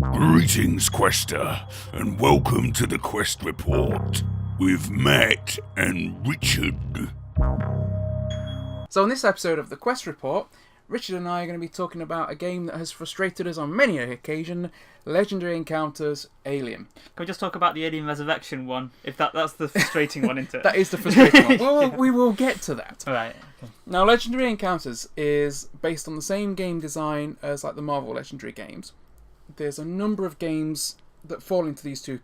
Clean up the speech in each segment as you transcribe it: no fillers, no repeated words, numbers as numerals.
Greetings, Quester, and welcome to the Quest Report with Matt and Richard. So on this episode of the Quest Report, Richard and I are going to be talking about a game that has frustrated us on many an occasion, Legendary Encounters Alien. Can we just talk about the Alien Resurrection one? If that's the frustrating one, isn't it? That is the frustrating one. Well, we will get to that. Right. Okay. Now, Legendary Encounters is based on the same game design as like the Marvel Legendary games. There's a number of games that fall into these two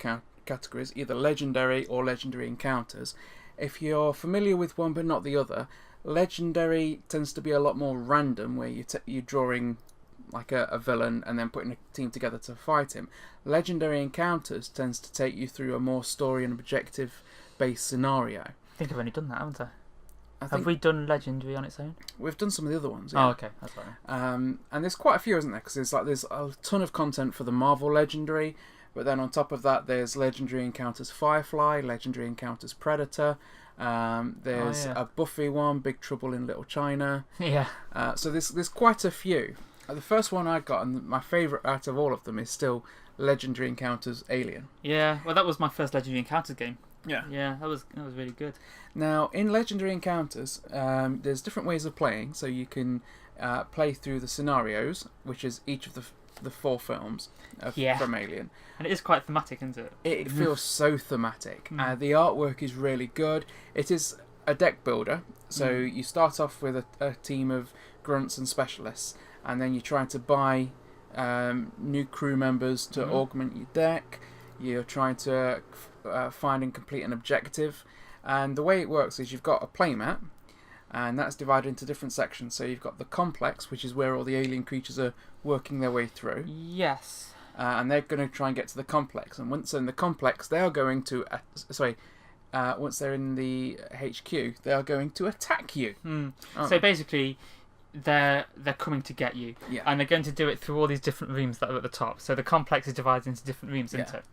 categories, either Legendary or Legendary Encounters. If you're familiar with one but not the other, Legendary tends to be a lot more random, where you're drawing like a villain and then putting a team together to fight him. Legendary Encounters tends to take you through a more story and objective-based scenario. I think I've only done that, haven't I? Have we done Legendary on its own? We've done some of the other ones. Yeah. Oh, okay, that's right. And there's quite a few, isn't there? Because there's a ton of content for the Marvel Legendary, but then on top of that, there's Legendary Encounters Firefly, Legendary Encounters Predator. There's a Buffy one, Big Trouble in Little China. Yeah. So there's quite a few. The first one I got, and my favourite out of all of them, is still Legendary Encounters Alien. Yeah. Well, that was my first Legendary Encounters game. Yeah. Yeah, that was really good. Now, in Legendary Encounters, there's different ways of playing. So you can play through the scenarios, which is each of the four films from Alien. And it is quite thematic, isn't it? It feels so thematic. The artwork is really good. It is a deck builder. So you start off with a team of grunts and specialists, and then you try to buy new crew members to augment your deck. You're trying to find and complete an objective. And the way it works is you've got a playmat, and that's divided into different sections. So you've got the complex, which is where all the alien creatures are working their way through. Yes. And they're going to try and get to the complex. And once they're in the complex, they are going to... once they're in the HQ, they are going to attack you. So basically, they're coming to get you. Yeah. And they're going to do it through all these different rooms that are at the top. So the complex is divided into different rooms, isn't it?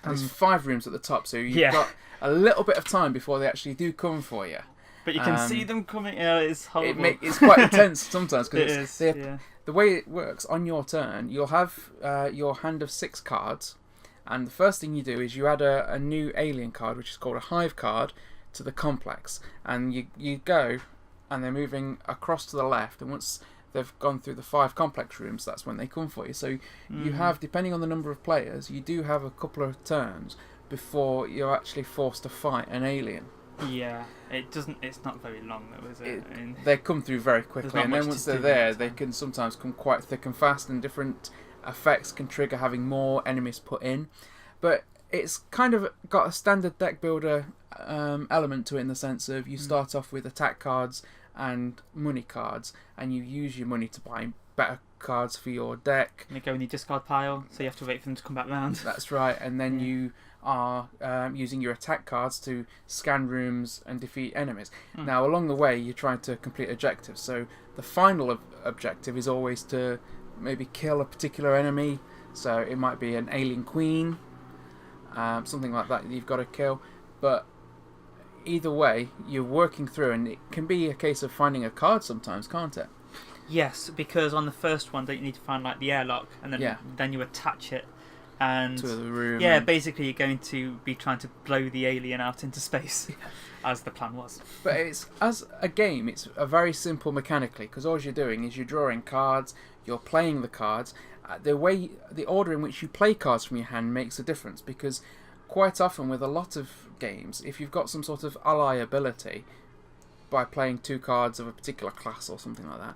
And there's 5 rooms at the top, so you've got a little bit of time before they actually do come for you. But you can see them coming. It's horrible. It's quite intense sometimes, because the way it works, on your turn, you'll have your hand of 6 cards, and the first thing you do is you add a new alien card, which is called a hive card, to the complex. And you go, and they're moving across to the left, and once they've gone through the 5 complex rooms, that's when they come for you. So you have, depending on the number of players, you do have a couple of turns before you're actually forced to fight an alien. Yeah, it's not very long though, is it? They come through very quickly, and then once they're there, they can sometimes come quite thick and fast, and different effects can trigger having more enemies put in. But it's kind of got a standard deck builder element to it, in the sense of you start off with attack cards and money cards, and you use your money to buy better cards for your deck. And they go in your discard pile, so you have to wait for them to come back round. That's right, and then you are using your attack cards to scan rooms and defeat enemies. Now, along the way, you're trying to complete objectives, so the final objective is always to maybe kill a particular enemy. So it might be an alien queen, something like that you've got to kill. But either way, you're working through, and it can be a case of finding a card sometimes, can't it? Yes, because on the first one, don't you need to find like the airlock, and then you attach it, and to the room. Yeah, basically you're going to be trying to blow the alien out into space, as the plan was. But as a game, it's a very simple mechanically, because all you're doing is you're drawing cards, you're playing the cards. The order in which you play cards from your hand makes a difference, because quite often with a lot of games, if you've got some sort of ally ability by playing 2 cards of a particular class or something like that,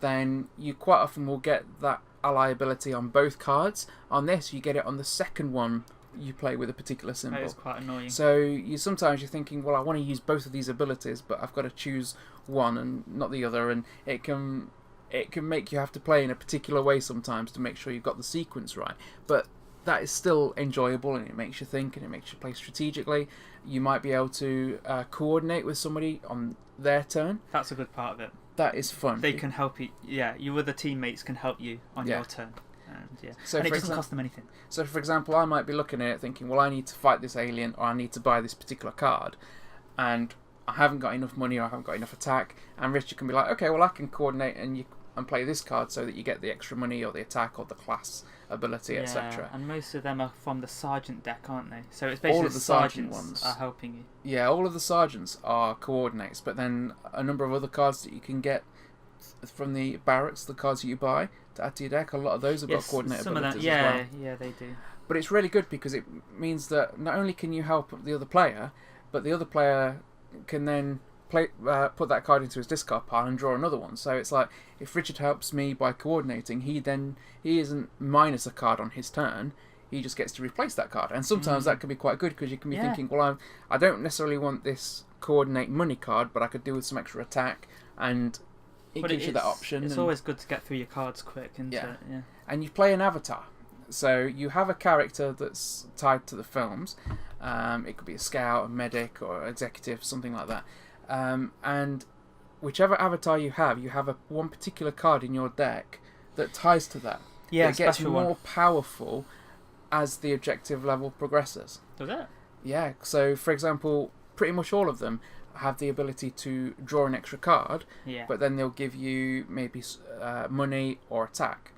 then you quite often will get that ally ability on both cards. On this, you get it on the second one you play with a particular symbol. That is quite annoying. So sometimes you're thinking, well, I want to use both of these abilities, but I've got to choose one and not the other, and it can make you have to play in a particular way sometimes to make sure you've got the sequence right. But that is still enjoyable, and it makes you think, and it makes you play strategically. You might be able to coordinate with somebody on their turn. That's a good part of it. That is fun. They can help you. Yeah, your other teammates can help you on your turn. And it doesn't cost them anything. So, for example, I might be looking at it thinking, well, I need to fight this alien, or I need to buy this particular card, and I haven't got enough money, or I haven't got enough attack. And Richard can be like, okay, well, I can coordinate and play this card so that you get the extra money or the attack or the class ability, etc. And most of them are from the sergeant deck, aren't they? So it's All basically of the the sergeant sergeants ones are helping you. Yeah, all of the sergeants are coordinates, but then a number of other cards that you can get from the barracks, the cards that you buy to add to your deck, a lot of those have got coordinate some abilities of them, as well. Yeah, they do. But it's really good because it means that not only can you help the other player, but the other player can then put that card into his discard pile and draw another one. So it's like, if Richard helps me by coordinating, he isn't minus a card on his turn. He just gets to replace that card, and sometimes that can be quite good because you can be thinking, well, I don't necessarily want this coordinate money card, but I could do with some extra attack, and it gives you that option. It's always good to get through your cards quick, and and you play an avatar, so you have a character that's tied to the films. It could be a scout, a medic, or executive, something like that. And whichever avatar you have one particular card in your deck that ties to that. Yeah, it gets more one. powerful as the objective level progresses. Does it? Yeah, so for example, pretty much all of them have the ability to draw an extra card, but then they'll give you maybe money or attack.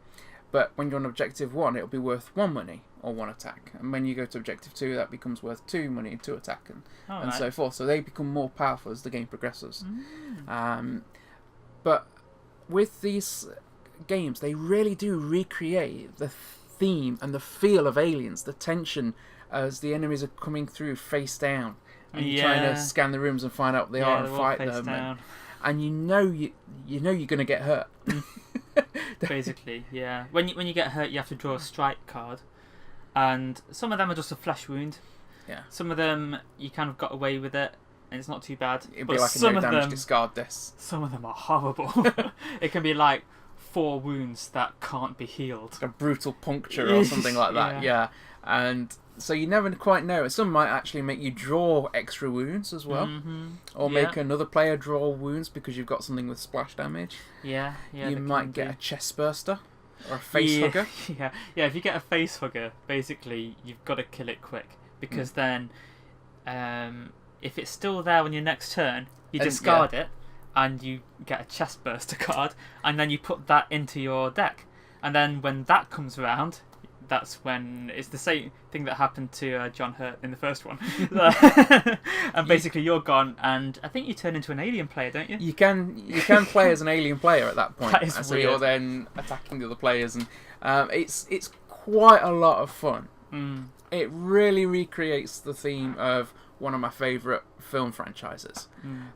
But when you're on objective 1, it'll be worth 1 money or 1 attack. And when you go to objective 2, that becomes worth 2 money and 2 attack, and so forth. So they become more powerful as the game progresses. But with these games, they really do recreate the theme and the feel of Aliens, the tension as the enemies are coming through face down, and you're trying to scan the rooms and find out what they are and fight them, and you know you're going to get hurt. Basically, yeah. When you get hurt, you have to draw a strike card, and some of them are just a flesh wound. Yeah. Some of them you kind of got away with it, and it's not too bad. It'd be like a no damage discard this. Some of them are horrible. It can be like 4 wounds that can't be healed. A brutal puncture or something like that. Yeah. And so you never quite know. Some might actually make you draw extra wounds as well, or make another player draw wounds because you've got something with splash damage. Yeah. You might get a chest burster or a face hugger. Yeah. If you get a face hugger, basically you've got to kill it quick, because then, if it's still there on your next turn, you discard it, and you get a chest burster card, and then you put that into your deck, and then when that comes around, that's when it's the same thing that happened to John Hurt in the first one. And basically you're gone, and I think you turn into an alien player, don't you? You can play as an alien player at that point. That is so weird. You're then attacking the other players, and it's quite a lot of fun. It really recreates the theme of one of my favourite film franchises.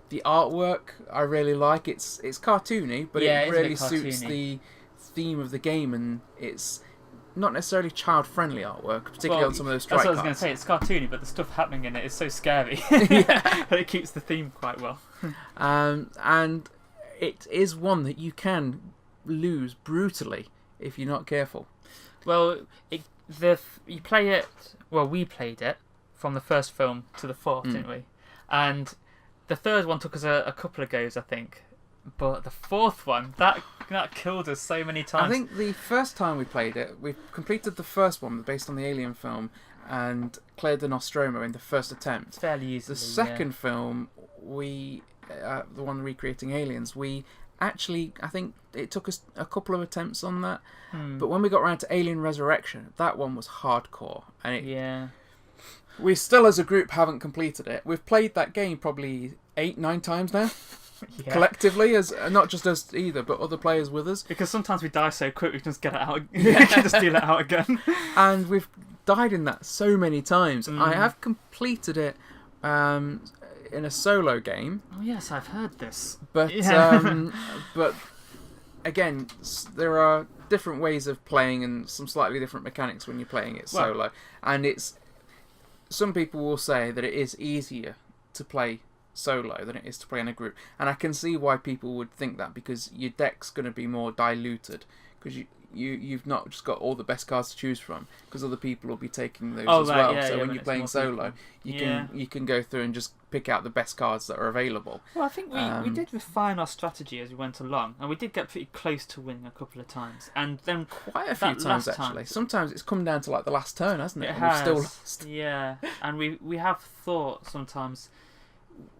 The artwork I really like. It's cartoony, but it really suits the theme of the game, and it's not necessarily child-friendly artwork, particularly on some of those strike cards. That's what I was going to say. It's cartoony, but the stuff happening in it is so scary. That it keeps the theme quite well. And it is one that you can lose brutally if you're not careful. Well, you play it. Well, we played it from the first film to the fourth, didn't we? And the third one took us a couple of goes, I think. But the fourth one, that killed us so many times. I think the first time we played it, we completed the first one based on the Alien film and cleared the Nostromo in the first attempt. Fairly easily. The second film, the one recreating Aliens, we actually, I think it took us a couple of attempts on that. But when we got around to Alien Resurrection, that one was hardcore. And we still, as a group, haven't completed it. We've played that game probably 8-9 times now. Collectively, as not just us either, but other players with us. Because sometimes we die so quick, we can just get it out. We can just deal it out again. And we've died in that so many times. I have completed it in a solo game. Oh yes, I've heard this. But but again, there are different ways of playing and some slightly different mechanics when you're playing it solo. And some people will say that it is easier to play solo than it is to play in a group, and I can see why people would think that, because your deck's going to be more diluted, because you've not just got all the best cards to choose from, because other people will be taking those as well. So when you're playing solo, you can go through and just pick out the best cards that are available. Well, I think we did refine our strategy as we went along, and we did get pretty close to winning a couple of times, and then quite a few times actually. Sometimes it's come down to like the last turn, hasn't it? It has. We've still lost. Yeah, and we have thought sometimes.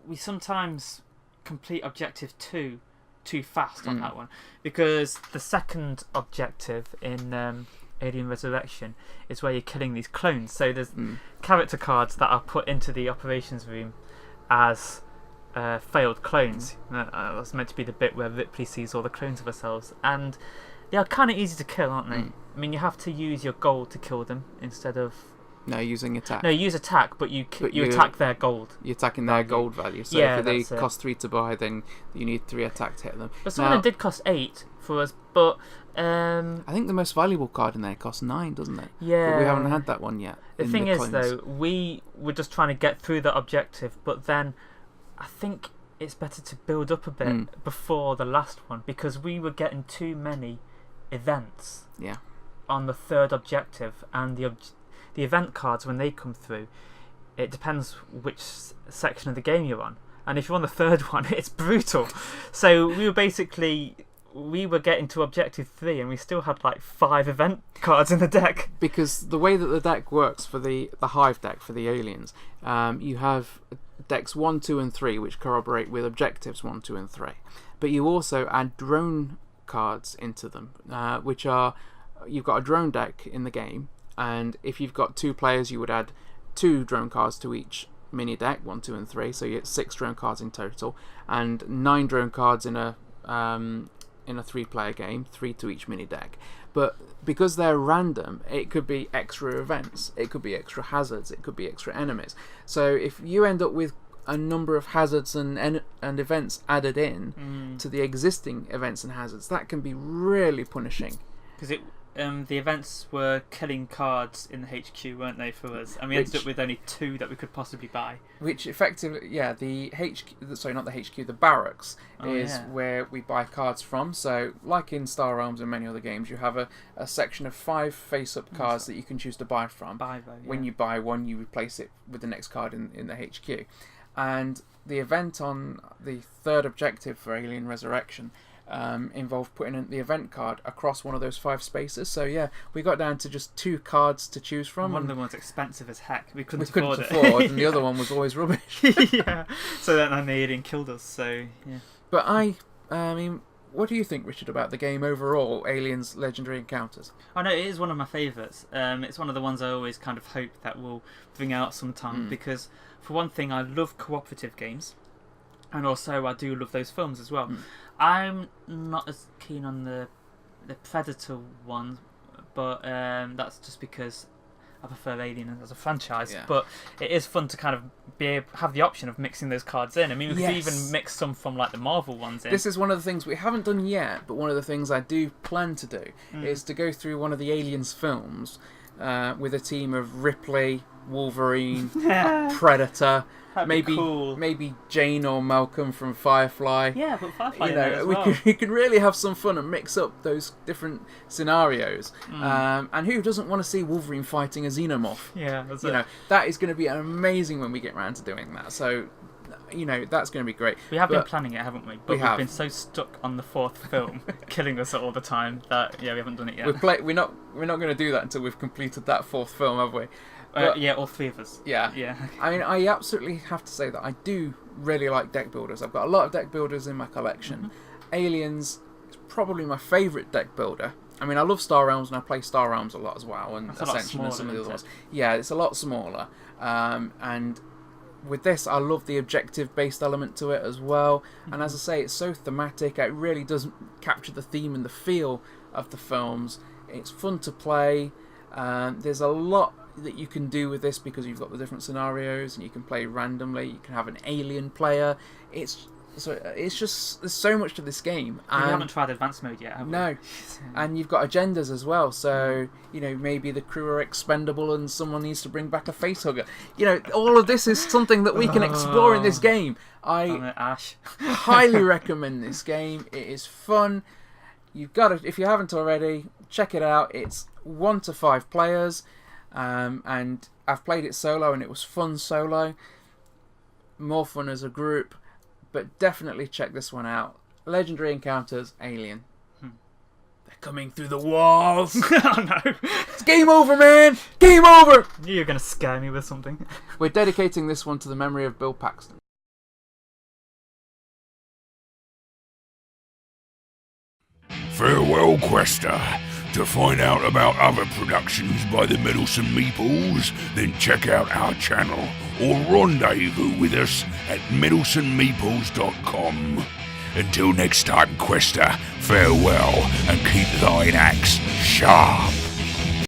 We sometimes complete objective 2 too fast on that one, because the second objective in Alien Resurrection is where you're killing these clones. So there's character cards that are put into the operations room as failed clones. That's meant to be the bit where Ripley sees all the clones of herself, and they are kind of easy to kill, aren't they? I mean, you have to use your gold to kill them instead of using attack. No, use attack, but you attack their gold. You're attacking their gold value. So if they cost 3 to buy, then you need 3 attack to hit them. But some of them did cost 8 for us. But I think the most valuable card in there costs 9, doesn't it? Yeah. But we haven't had that one yet. The thing is, though, we were just trying to get through that objective, but then I think it's better to build up a bit before the last one, because we were getting too many events on the third objective, and the event cards, when they come through, it depends which section of the game you're on, and if you're on the third one, it's brutal. So we were getting to objective 3 and we still had like 5 event cards in the deck. Because the way that the deck works for the Hive deck, for the aliens, you have decks 1, 2 and 3 which corroborate with objectives 1, 2 and 3. But you also add drone cards into them, which are, you've got a drone deck in the game, and if you've got 2 players you would add 2 drone cards to each mini deck, 1, 2 and 3, so you get 6 drone cards in total, and 9 drone cards in a 3-player game, 3 to each mini deck. But because they're random, it could be extra events, it could be extra hazards, it could be extra enemies. So if you end up with a number of hazards and events added in to the existing events and hazards, that can be really punishing. Because the events were killing cards in the HQ, weren't they, for us? And we ended up with only 2 that we could possibly buy. Which effectively, the barracks is where we buy cards from. So, like in Star Realms and many other games, you have a section of 5 face-up cards that you can choose to buy from. When you buy one, you replace it with the next card in the HQ. And the event on the third objective for Alien Resurrection involved putting the event card across one of those 5 spaces. So we got down to just 2 cards to choose from. One of them was expensive as heck. We couldn't afford it. And the other one was always rubbish. So then the alien killed us. So But I mean, what do you think, Richard, about the game overall, Aliens Legendary Encounters? I know it is one of my favourites. It's one of the ones I always kind of hope that we'll bring out sometime, because for one thing, I love cooperative games. And also, I do love those films as well. I'm not as keen on the Predator one, but that's just because I prefer Alien as a franchise. But it is fun to kind of have the option of mixing those cards in. I mean, we could even mix some from like the Marvel ones in. This is one of the things we haven't done yet, but one of the things I do plan to do is to go through one of the Aliens films with a team of Ripley, Wolverine, Predator. Maybe Jane or Malcolm from Firefly. Yeah, but Firefly. As well. We can really have some fun and mix up those different scenarios. And who doesn't want to see Wolverine fighting a xenomorph? Yeah, that's it. That is going to be amazing when we get around to doing that. So, that's going to be great. We have been planning it, haven't we? But we've been so stuck on the 4th film, killing us all the time, that we haven't done it yet. We're not going to do that until we've completed that 4th film, have we? All 3 of us. Yeah. I mean, I absolutely have to say that I do really like deck builders. I've got a lot of deck builders in my collection. Aliens is probably my favourite deck builder. I mean, I love Star Realms and I play Star Realms a lot as well, and Ascension and some of the other ones. Yeah, it's a lot smaller. And with this, I love the objective-based element to it as well. And as I say, it's so thematic. It really does capture the theme and the feel of the films. It's fun to play. There's a lot that you can do with this because you've got the different scenarios and you can play randomly. You can have an alien player. It's just, there's so much to this game. We haven't tried advanced mode yet, have we? No. And you've got agendas as well. So, maybe the crew are expendable and someone needs to bring back a facehugger. All of this is something that we can explore in this game. Ash. highly recommend this game. It is fun. You've got to, if you haven't already, check it out. It's 1 to 5 players. And I've played it solo and it was fun solo. More fun as a group. But definitely check this one out. Legendary Encounters, Alien. They're coming through the walls. Oh no. It's game over, man. Game over. You're going to scare me with something. We're dedicating this one to the memory of Bill Paxton. Farewell, Quester. To find out about other productions by the Meddlesome Meeples, then check out our channel or rendezvous with us at meddlesomemeeples.com. Until next time, Quester, farewell and keep thine axe sharp.